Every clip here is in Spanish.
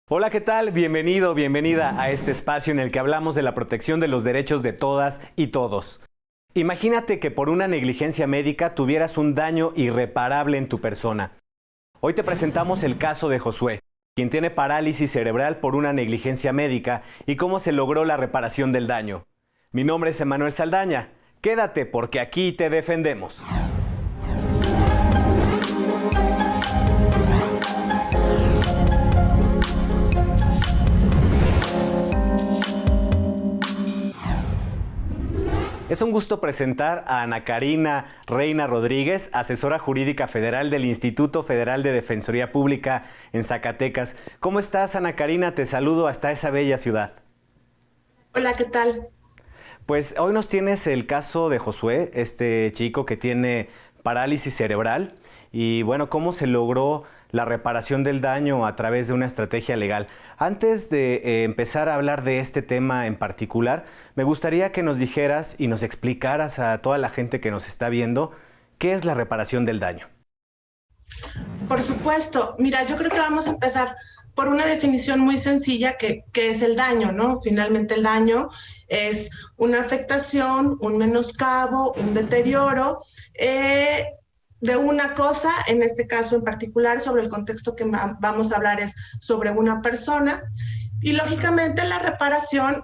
Hola, ¿qué tal? Bienvenido, bienvenida a este espacio en el que hablamos de la protección de los derechos de todas y todos. Imagínate que por una negligencia médica tuvieras un daño irreparable en tu persona. Hoy te presentamos el caso de Josué, quien tiene parálisis cerebral por una negligencia médica y cómo se logró la reparación del daño. Mi nombre es Emanuel Saldaña. Quédate porque aquí te defendemos. Es un gusto presentar a Ana Karina Reina Rodríguez, asesora jurídica federal del Instituto Federal de Defensoría Pública en Zacatecas. ¿Cómo estás, Ana Karina? Te saludo hasta esa bella ciudad. Hola, ¿qué tal? Pues hoy nos tienes el caso de Josué, este chico que tiene parálisis cerebral y bueno, cómo se logró la reparación del daño a través de una estrategia legal. Antes de empezar a hablar de este tema en particular, me gustaría que nos dijeras y nos explicaras a toda la gente que nos está viendo qué es la reparación del daño. Por supuesto, mira, yo creo que vamos a empezar por una definición muy sencilla que es el daño, ¿no? Finalmente el daño es una afectación, un menoscabo, un deterioro de una cosa, en este caso en particular, sobre el contexto que vamos a hablar es sobre una persona, y lógicamente la reparación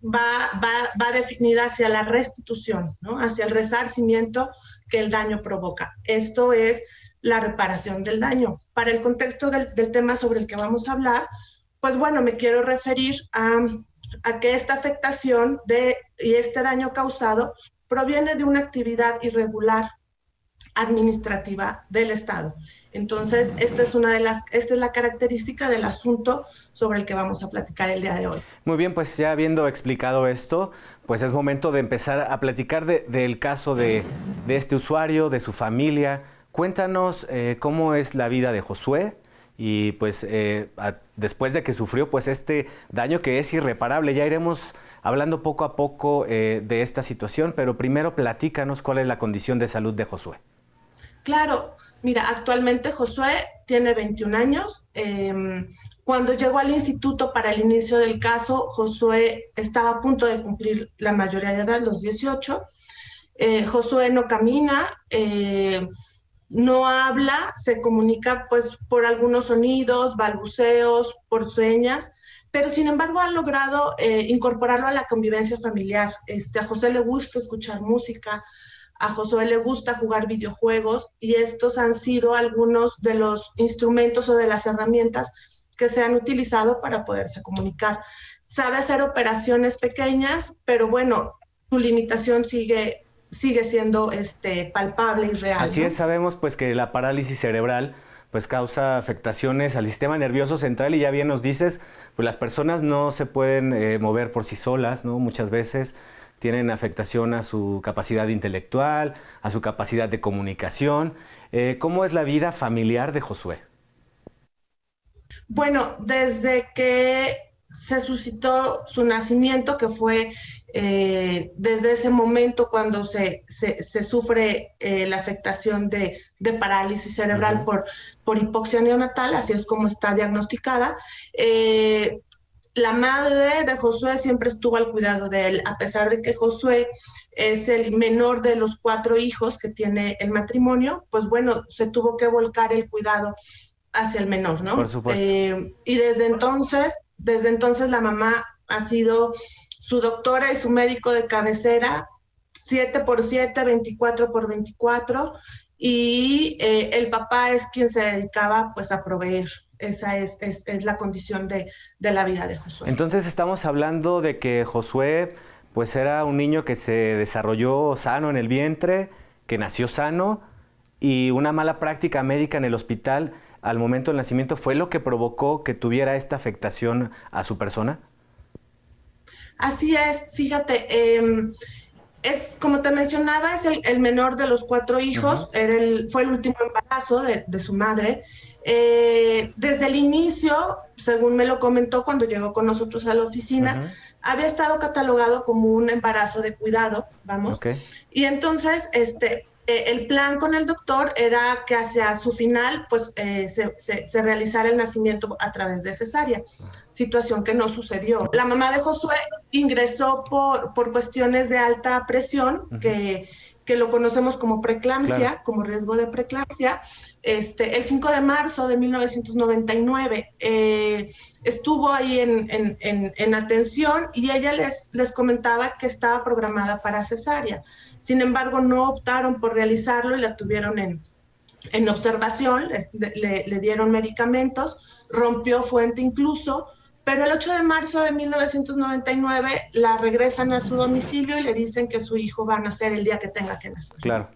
va definida hacia la restitución, ¿no? Hacia el resarcimiento que el daño provoca. Esto es la reparación del daño. Para el contexto del tema sobre el que vamos a hablar, pues bueno, me quiero referir a que esta afectación y este daño causado proviene de una actividad irregular administrativa del Estado. Entonces, esta es la característica del asunto sobre el que vamos a platicar el día de hoy. Muy bien, pues ya habiendo explicado esto, pues es momento de empezar a platicar del caso de este usuario, de su familia. Cuéntanos cómo es la vida de Josué y pues después de que sufrió pues este daño que es irreparable. Ya iremos hablando poco a poco de esta situación, pero primero platícanos cuál es la condición de salud de Josué. Claro, mira, actualmente Josué tiene 21 años. Cuando llegó al instituto para el inicio del caso, Josué estaba a punto de cumplir la mayoría de edad, los 18. Josué no camina, no habla, se comunica pues por algunos sonidos, balbuceos, por señas, pero sin embargo han logrado incorporarlo a la convivencia familiar. A José le gusta escuchar música, a Josué le gusta jugar videojuegos y estos han sido algunos de los instrumentos o de las herramientas que se han utilizado para poderse comunicar. Sabe hacer operaciones pequeñas, pero bueno, su limitación sigue siendo palpable y real, Así ¿no? es, sabemos pues que la parálisis cerebral pues causa afectaciones al sistema nervioso central y ya bien nos dices, pues las personas no se pueden mover por sí solas, ¿no? Muchas veces tienen afectación a su capacidad intelectual, a su capacidad de comunicación. ¿Cómo es la vida familiar de Josué? Bueno, desde que se suscitó su nacimiento, que fue desde ese momento cuando se sufre la afectación de parálisis cerebral Ujú. por hipoxia neonatal, así es como está diagnosticada. La madre de Josué siempre estuvo al cuidado de él, a pesar de que Josué es el menor de los 4 hijos que tiene el matrimonio, pues bueno, se tuvo que volcar el cuidado hacia el menor, Por ¿no? supuesto. Y desde entonces la mamá ha sido su doctora y su médico de cabecera, 7x7, 24x24, y el papá es quien se dedicaba pues a proveer. Esa es la condición de la vida de Josué. Entonces estamos hablando de que Josué pues era un niño que se desarrolló sano en el vientre, que nació sano y una mala práctica médica en el hospital al momento del nacimiento fue lo que provocó que tuviera esta afectación a su persona. Así es, fíjate, como te mencionaba, es el menor de los 4 hijos, Ujú. fue el último embarazo de su madre. Desde el inicio, según me lo comentó cuando llegó con nosotros a la oficina, Ujú. había estado catalogado como un embarazo de cuidado, vamos, Ok. y entonces, El plan con el doctor era que hacia su final pues se realizara el nacimiento a través de cesárea, situación que no sucedió. La mamá de Josué ingresó por cuestiones de alta presión, que lo conocemos como preeclampsia, claro, como riesgo de preeclampsia. El 5 de marzo de 1999 estuvo ahí en atención y ella les comentaba que estaba programada para cesárea. Sin embargo, no optaron por realizarlo y la tuvieron en observación, le dieron medicamentos, rompió fuente incluso, pero el 8 de marzo de 1999 la regresan a su domicilio y le dicen que su hijo va a nacer el día que tenga que nacer. Claro.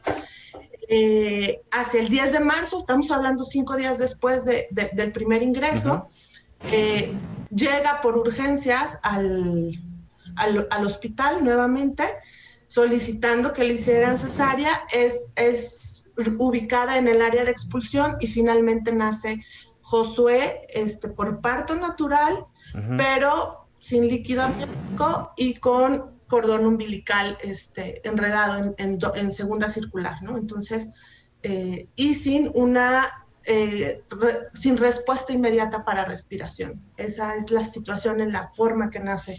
Hacia el 10 de marzo, estamos hablando 5 días después del primer ingreso, llega por urgencias al hospital nuevamente, solicitando que le hicieran cesárea, es ubicada en el área de expulsión y finalmente nace Josué por parto natural, pero sin líquido amniótico y con cordón umbilical enredado en segunda circular, ¿no? Entonces, y sin sin respuesta inmediata para respiración. Esa es la situación en la forma que nace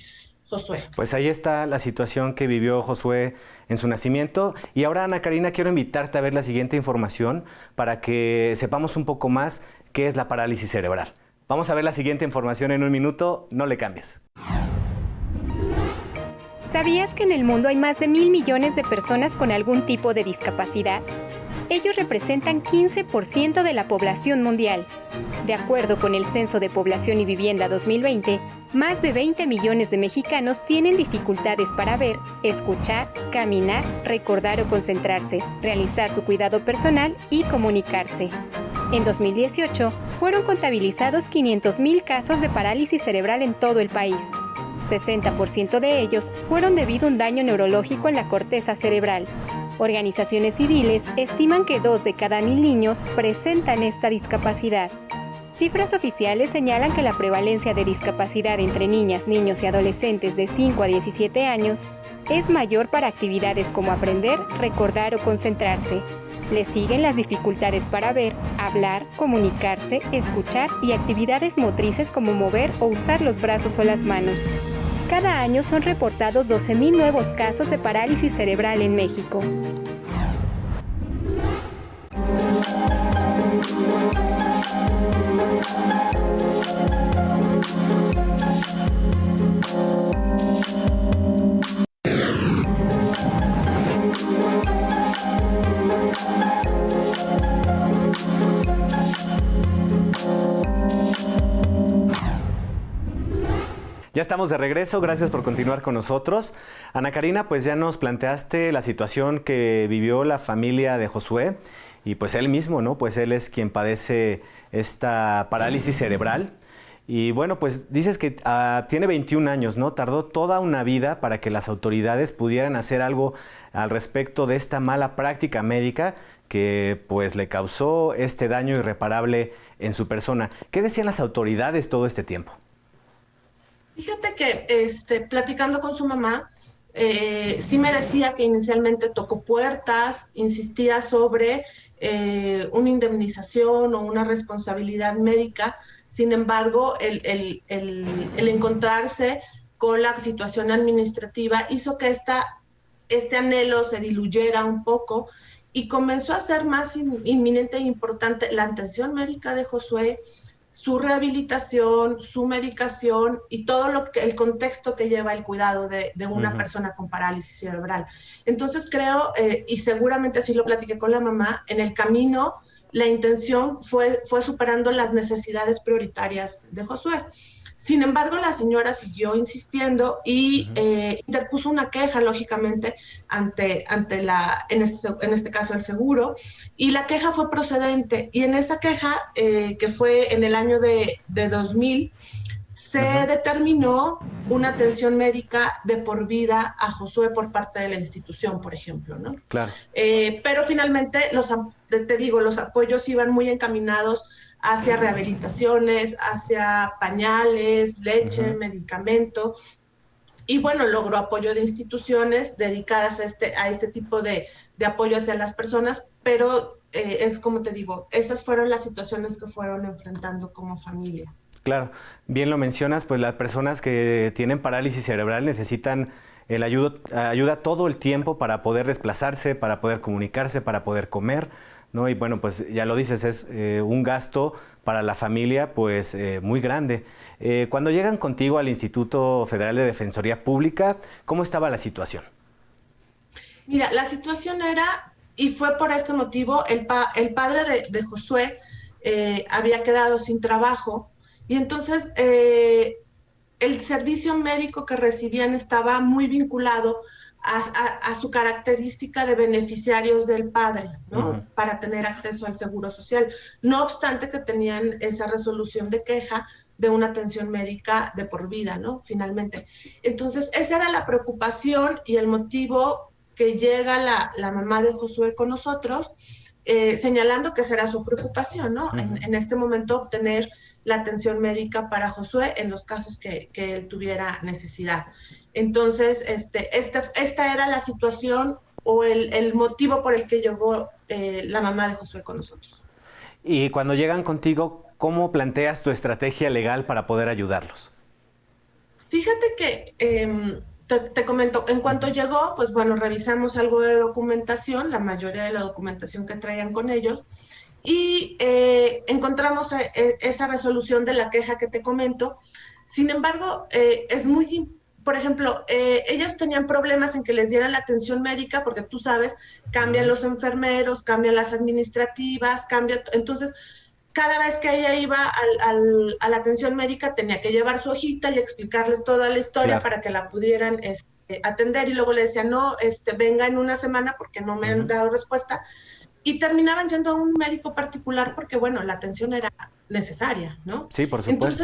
Josué. Pues ahí está la situación que vivió Josué en su nacimiento. Y ahora, Ana Karina, quiero invitarte a ver la siguiente información para que sepamos un poco más qué es la parálisis cerebral. Vamos a ver la siguiente información en un minuto, no le cambies. ¿Sabías que en el mundo hay más de 1.000 millones de personas con algún tipo de discapacidad? Ellos representan 15% de la población mundial. De acuerdo con el Censo de Población y Vivienda 2020, más de 20 millones de mexicanos tienen dificultades para ver, escuchar, caminar, recordar o concentrarse, realizar su cuidado personal y comunicarse. En 2018, fueron contabilizados 500,000 casos de parálisis cerebral en todo el país. 60% de ellos fueron debido a un daño neurológico en la corteza cerebral. Organizaciones civiles estiman que 2 de cada 1,000 niños presentan esta discapacidad. Cifras oficiales señalan que la prevalencia de discapacidad entre niñas, niños y adolescentes de 5 a 17 años es mayor para actividades como aprender, recordar o concentrarse. Le siguen las dificultades para ver, hablar, comunicarse, escuchar y actividades motrices como mover o usar los brazos o las manos. Cada año son reportados 12,000 nuevos casos de parálisis cerebral en México. Ya estamos de regreso, gracias por continuar con nosotros. Ana Karina, pues ya nos planteaste la situación que vivió la familia de Josué y pues él mismo, ¿no? Pues él es quien padece esta parálisis cerebral. Y bueno, pues dices que tiene 21 años, ¿no? Tardó toda una vida para que las autoridades pudieran hacer algo al respecto de esta mala práctica médica que pues le causó este daño irreparable en su persona. ¿Qué decían las autoridades todo este tiempo? Fíjate que platicando con su mamá, sí me decía que inicialmente tocó puertas, insistía sobre una indemnización o una responsabilidad médica. Sin embargo, el encontrarse con la situación administrativa hizo que este anhelo se diluyera un poco y comenzó a ser más inminente e importante la atención médica de Josué, su rehabilitación, su medicación y todo el contexto que lleva el cuidado de una persona con parálisis cerebral. Entonces creo, y seguramente así lo platiqué con la mamá, en el camino la intención fue superando las necesidades prioritarias de Josué. Sin embargo, la señora siguió insistiendo y interpuso una queja, lógicamente, ante en este caso el seguro, y la queja fue procedente. Y en esa queja, que fue en el año de 2000, se determinó una atención médica de por vida a Josué por parte de la institución, por ejemplo, ¿no? Claro. Pero finalmente, los apoyos iban muy encaminados hacia rehabilitaciones, hacia pañales, leche, medicamento. y bueno, logró apoyo de instituciones dedicadas a este tipo de apoyo hacia las personas, pero es como te digo, esas fueron las situaciones que fueron enfrentando como familia. Claro, bien lo mencionas, pues las personas que tienen parálisis cerebral necesitan ayuda todo el tiempo para poder desplazarse, para poder comunicarse, para poder comer, ¿no? Y bueno, pues ya lo dices, es un gasto para la familia pues muy grande. Cuando llegan contigo al Instituto Federal de Defensoría Pública, ¿cómo estaba la situación? Mira, la situación era, y fue por este motivo, el padre de Josué había quedado sin trabajo, y entonces el servicio médico que recibían estaba muy vinculado a su característica de beneficiarios del padre, ¿no? Para tener acceso al seguro social. No obstante que tenían esa resolución de queja de una atención médica de por vida, ¿no? Finalmente. Entonces, esa era la preocupación y el motivo que llega la mamá de Josué con nosotros, señalando que esa era su preocupación, ¿no? En este momento obtener la atención médica para Josué en los casos que él tuviera necesidad. Entonces, esta era la situación o el motivo por el que llegó la mamá de Josué con nosotros. Y cuando llegan contigo, ¿cómo planteas tu estrategia legal para poder ayudarlos? Fíjate que te comento, en cuanto llegó, pues bueno, revisamos algo de documentación, la mayoría de la documentación que traían con ellos, y encontramos esa resolución de la queja que te comento. Sin embargo, es muy, por ejemplo, ellos tenían problemas en que les dieran la atención médica, porque tú sabes, cambian los enfermeros, cambian las administrativas, entonces cada vez que ella iba a la atención médica tenía que llevar su hojita y explicarles toda la historia, claro, para que la pudieran atender, y luego le decían, no, venga en una semana porque no me han dado respuesta, y terminaban yendo a un médico particular porque, bueno, la atención era necesaria, ¿no? Sí, por supuesto.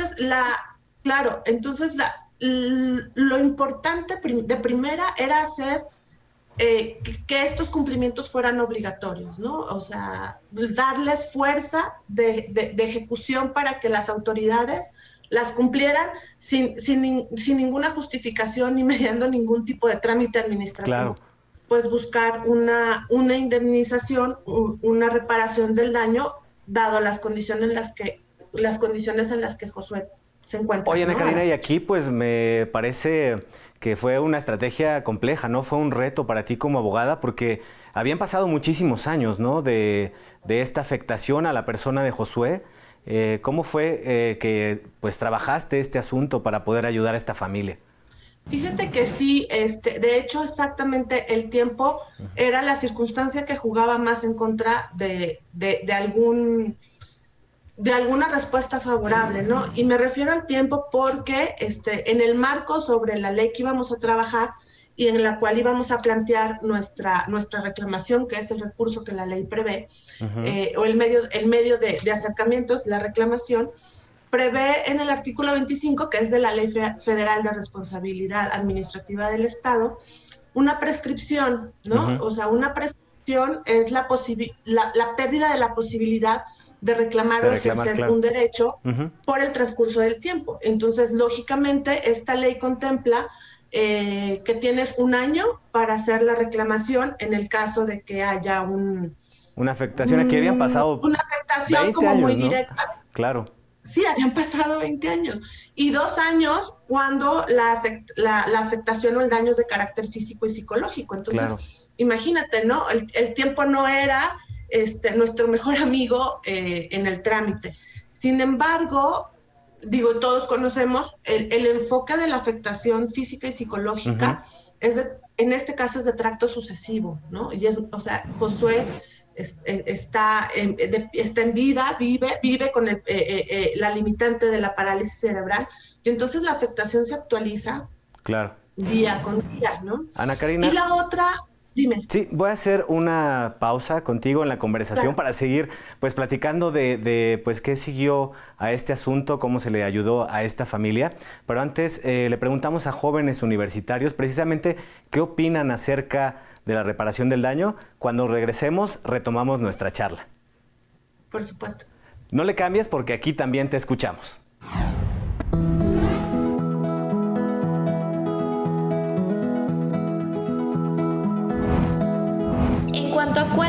Entonces, lo importante de primera era hacer que estos cumplimientos fueran obligatorios, ¿no? O sea, darles fuerza de ejecución para que las autoridades las cumplieran sin ninguna justificación ni mediando ningún tipo de trámite administrativo. Claro. Pues buscar una indemnización, una reparación del daño, dado las condiciones en las que Josué se encuentra. Oye, Ana, ¿no? Karina, y aquí pues me parece que fue una estrategia compleja, ¿no? Fue un reto para ti como abogada porque habían pasado muchísimos años, ¿no? De esta afectación a la persona de Josué. ¿Cómo fue que pues trabajaste este asunto para poder ayudar a esta familia? Fíjate que sí, de hecho exactamente el tiempo era la circunstancia que jugaba más en contra de alguna respuesta favorable, ¿no? Y me refiero al tiempo porque en el marco sobre la ley que íbamos a trabajar y en la cual íbamos a plantear nuestra reclamación, que es el recurso que la ley prevé, o el medio de acercamiento es la reclamación, prevé en el artículo 25, que es de la Ley Federal de Responsabilidad Administrativa del Estado, una prescripción, ¿no? O sea, una prescripción es la pérdida de la posibilidad de reclamar o ejercer un derecho por el transcurso del tiempo. Entonces, lógicamente, esta ley contempla que tienes un año para hacer la reclamación en el caso de que haya una afectación. Aquí habían pasado una afectación como años, muy ¿no? directa. Claro. Sí, habían pasado 20 años. Y 2 años cuando la afectación o el daño es de carácter físico y psicológico. Entonces, claro, imagínate, ¿no? El tiempo no era nuestro mejor amigo en el trámite. Sin embargo, digo, todos conocemos el enfoque de la afectación física y psicológica, en este caso es de tracto sucesivo, ¿no? Y o sea, Josué está en vida, vive con la limitante de la parálisis cerebral, y entonces la afectación se actualiza, claro, día con día, ¿no? Ana Karina. Y la otra, dime. Sí, voy a hacer una pausa contigo en la conversación, claro, para seguir pues platicando de pues qué siguió a este asunto, cómo se le ayudó a esta familia. Pero antes le preguntamos a jóvenes universitarios precisamente qué opinan acerca de la reparación del daño. Cuando regresemos, retomamos nuestra charla. Por supuesto. No le cambies porque aquí también te escuchamos.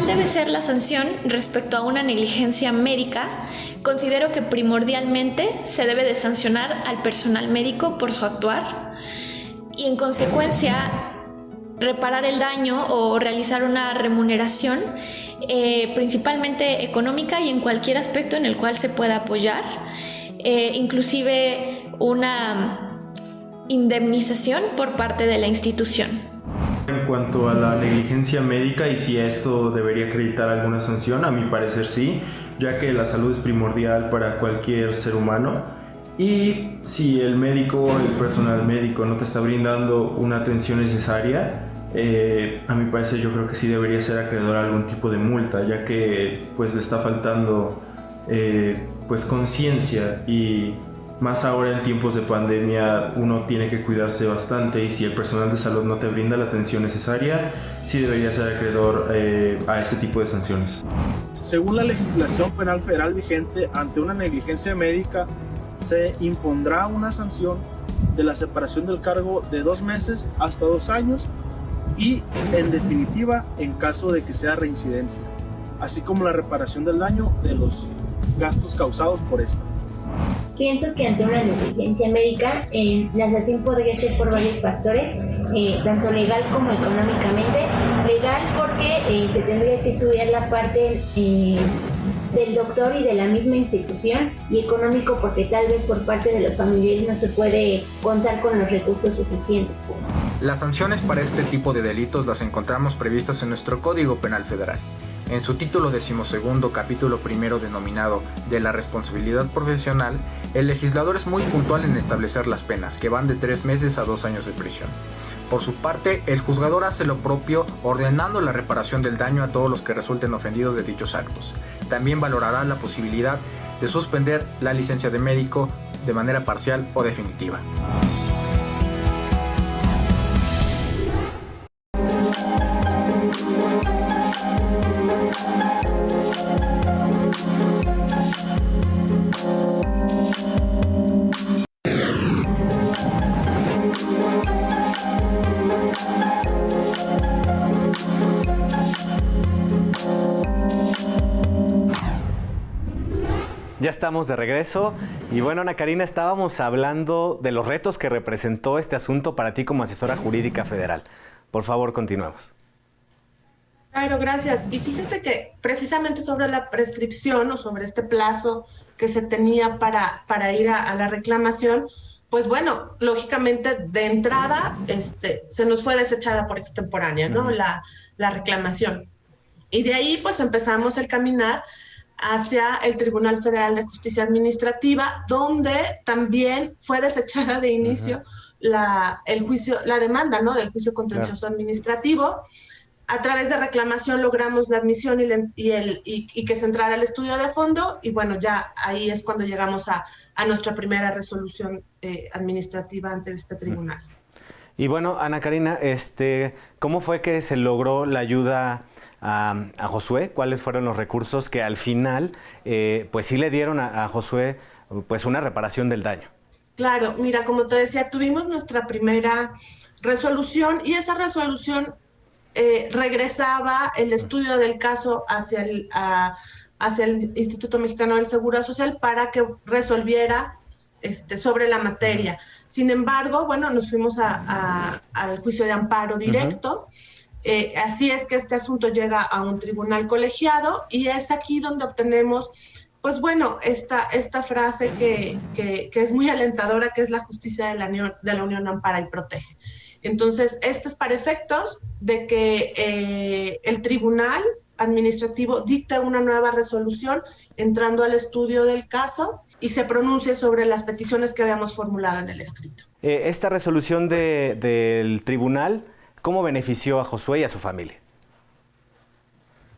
¿Cuál debe ser la sanción respecto a una negligencia médica? Considero que primordialmente se debe de sancionar al personal médico por su actuar y en consecuencia reparar el daño o realizar una remuneración principalmente económica y en cualquier aspecto en el cual se pueda apoyar, inclusive una indemnización por parte de la institución. En cuanto a la negligencia médica y si esto debería acreditar alguna sanción, a mi parecer sí, ya que la salud es primordial para cualquier ser humano y si el médico o el personal médico no te está brindando una atención necesaria, a mi parecer yo creo que sí debería ser acreedor a algún tipo de multa, ya que pues le está faltando pues conciencia y más ahora en tiempos de pandemia uno tiene que cuidarse bastante y si el personal de salud no te brinda la atención necesaria, sí debería ser acreedor a este tipo de sanciones. Según la legislación penal federal vigente, ante una negligencia médica se impondrá una sanción de la separación del cargo de 2 meses hasta 2 años y, en definitiva, en caso de que sea reincidencia, así como la reparación del daño de los gastos causados por esta. Pienso que ante una negligencia médica, la sanción podría ser por varios factores, tanto legal como económicamente. Legal porque se tendría que estudiar la parte del doctor y de la misma institución, y económico porque tal vez por parte de los familiares no se puede contar con los recursos suficientes. Las sanciones para este tipo de delitos las encontramos previstas en nuestro Código Penal Federal. En su título 12º, capítulo 1 denominado de la responsabilidad profesional, el legislador es muy puntual en establecer las penas, que van de 3 meses a 2 años de prisión. Por su parte, el juzgador hace lo propio, ordenando la reparación del daño a todos los que resulten ofendidos de dichos actos. También valorará la posibilidad de suspender la licencia de médico de manera parcial o definitiva. Ya estamos de regreso y bueno, Ana Karina, estábamos hablando de los retos que representó este asunto para ti como asesora jurídica federal. Por favor, continuemos. Claro, gracias. Y fíjate que precisamente sobre la prescripción o sobre este plazo que se tenía para ir a la reclamación, pues bueno, lógicamente de entrada se nos fue desechada por extemporánea, ¿no? La reclamación. Y de ahí pues empezamos el caminar hacia el Tribunal Federal de Justicia Administrativa, donde también fue desechada de inicio la demanda, ¿no?, del juicio contencioso administrativo. A través de reclamación logramos la admisión y que se entrara el estudio de fondo, y bueno, ya ahí es cuando llegamos a nuestra primera resolución administrativa ante este tribunal. Y bueno, Ana Karina, ¿cómo fue que se logró la ayuda a Josué? ¿Cuáles fueron los recursos que al final pues sí le dieron a Josué pues una reparación del daño? Claro, mira, como te decía, tuvimos nuestra primera resolución y esa resolución regresaba el estudio del caso hacia el Instituto Mexicano del Seguro Social para que resolviera sobre la materia. Sin embargo, bueno, nos fuimos al juicio de amparo directo. Así es que este asunto llega a un tribunal colegiado y es aquí donde obtenemos, pues bueno, esta frase que es muy alentadora, que es la justicia de la Unión ampara y protege. Entonces, este es para efectos de que el tribunal administrativo dicta una nueva resolución entrando al estudio del caso y se pronuncie sobre las peticiones que habíamos formulado en el escrito. Esta resolución del tribunal, ¿cómo benefició a Josué y a su familia?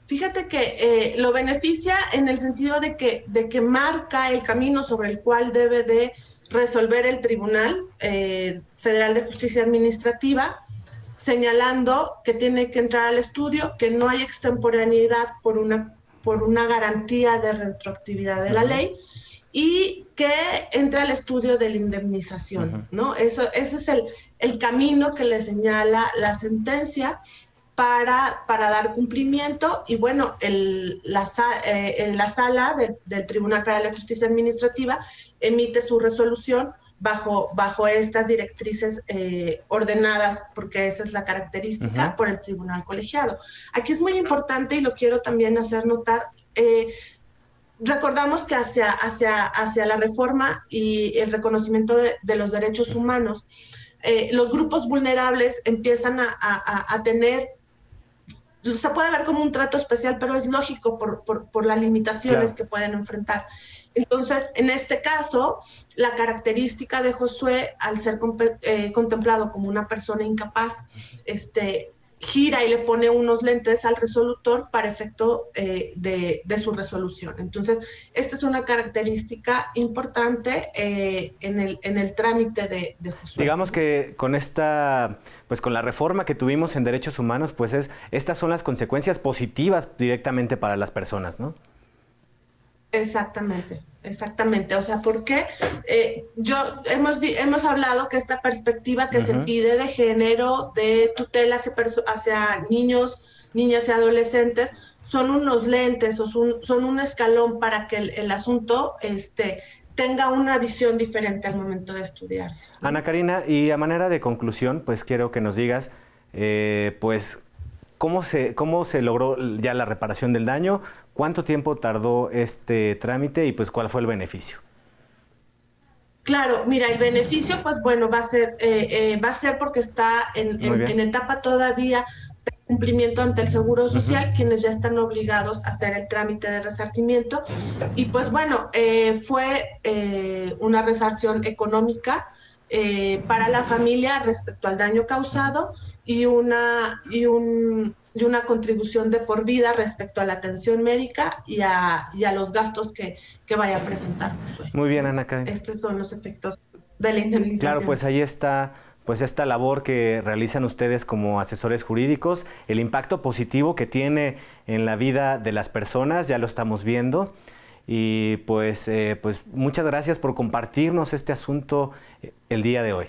Fíjate que lo beneficia en el sentido de que marca el camino sobre el cual debe de resolver el Tribunal Federal de Justicia Administrativa, señalando que tiene que entrar al estudio, que no hay extemporaneidad por una garantía de retroactividad de la ley, y que entra al estudio de la indemnización, ¿no? Ese es el camino que le señala la sentencia, para dar cumplimiento. Y bueno, en la sala del Tribunal Federal de Justicia Administrativa emite su resolución bajo estas directrices ordenadas, porque esa es la característica, por el tribunal colegiado. Aquí es muy importante, y lo quiero también hacer notar, recordamos que hacia la reforma y el reconocimiento de los derechos humanos, los grupos vulnerables empiezan a tener, se puede ver como un trato especial, pero es lógico por las limitaciones que pueden enfrentar. Entonces, en este caso, la característica de Josué, al ser contemplado como una persona incapaz, gira y le pone unos lentes al resolutor para efecto de su resolución. Entonces, esta es una característica importante en el trámite de Josué. Digamos que con con la reforma que tuvimos en derechos humanos, pues estas son las consecuencias positivas directamente para las personas, ¿no? Exactamente. O sea, porque hemos hablado que esta perspectiva que se pide de género, de tutela hacia niños, niñas y adolescentes, son unos lentes o son un escalón para que el asunto tenga una visión diferente al momento de estudiarse. Ana Karina, y a manera de conclusión, pues quiero que nos digas, pues, ¿cómo se logró ya la reparación del daño? ¿Cuánto tiempo tardó este trámite y pues cuál fue el beneficio? Claro, mira, el beneficio, pues bueno, va a ser porque está en etapa todavía de cumplimiento ante el Seguro Social, quienes ya están obligados a hacer el trámite de resarcimiento. Y pues bueno, fue una resarción económica para la familia respecto al daño causado y una contribución de por vida respecto a la atención médica y a los gastos que vaya a presentar Josué. Muy bien, Ana Karina. Estos son los efectos de la indemnización. Claro, pues ahí está pues esta labor que realizan ustedes como asesores jurídicos, el impacto positivo que tiene en la vida de las personas, ya lo estamos viendo. Y pues muchas gracias por compartirnos este asunto el día de hoy.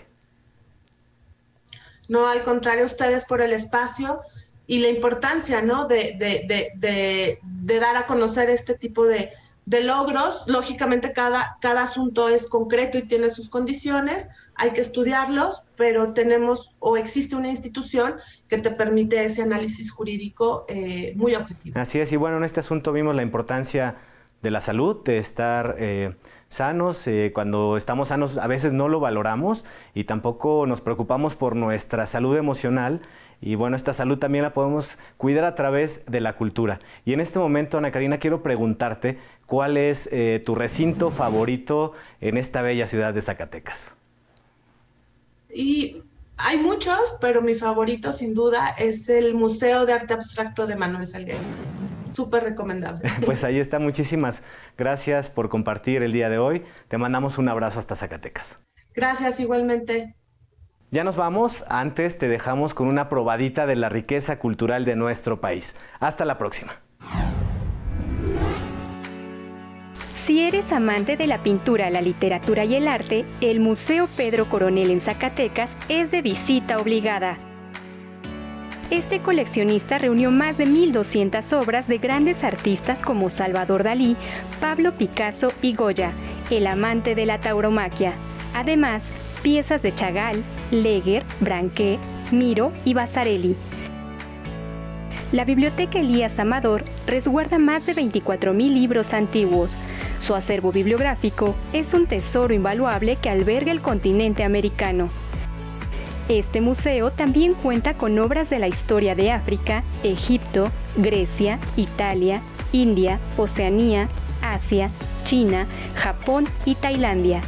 No, al contrario, ustedes por el espacio y la importancia, ¿no?, de dar a conocer este tipo de logros. Lógicamente cada asunto es concreto y tiene sus condiciones, hay que estudiarlos, pero existe una institución que te permite ese análisis jurídico muy objetivo. Así es, y bueno, en este asunto vimos la importancia de la salud, de estar sanos. Cuando estamos sanos a veces no lo valoramos y tampoco nos preocupamos por nuestra salud emocional. Y bueno, esta salud también la podemos cuidar a través de la cultura. Y en este momento, Ana Karina, quiero preguntarte cuál es tu recinto favorito en esta bella ciudad de Zacatecas. Y hay muchos, pero mi favorito sin duda es el Museo de Arte Abstracto de Manuel Felgueres. Súper recomendable. Pues ahí está, muchísimas gracias por compartir el día de hoy. Te mandamos un abrazo hasta Zacatecas. Gracias, igualmente. Ya nos vamos, antes te dejamos con una probadita de la riqueza cultural de nuestro país. Hasta la próxima. Si eres amante de la pintura, la literatura y el arte, el Museo Pedro Coronel en Zacatecas es de visita obligada. Este coleccionista reunió más de 1,200 obras de grandes artistas como Salvador Dalí, Pablo Picasso y Goya, el amante de la tauromaquia. Además, piezas de Chagall, Leger, Branquet, Miro y Vasarely. La Biblioteca Elías Amador resguarda más de 24,000 libros antiguos. Su acervo bibliográfico es un tesoro invaluable que alberga el continente americano. Este museo también cuenta con obras de la historia de África, Egipto, Grecia, Italia, India, Oceanía, Asia, China, Japón y Tailandia.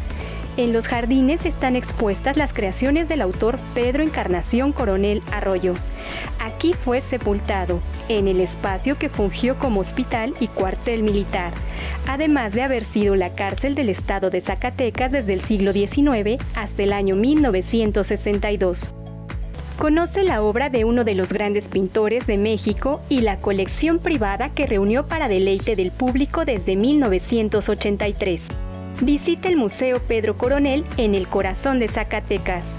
En los jardines están expuestas las creaciones del autor Pedro Encarnación Coronel Arroyo. Aquí fue sepultado, en el espacio que fungió como hospital y cuartel militar, además de haber sido la cárcel del estado de Zacatecas desde el siglo XIX hasta el año 1962. Conoce la obra de uno de los grandes pintores de México y la colección privada que reunió para deleite del público desde 1983. Visita el Museo Pedro Coronel en el corazón de Zacatecas.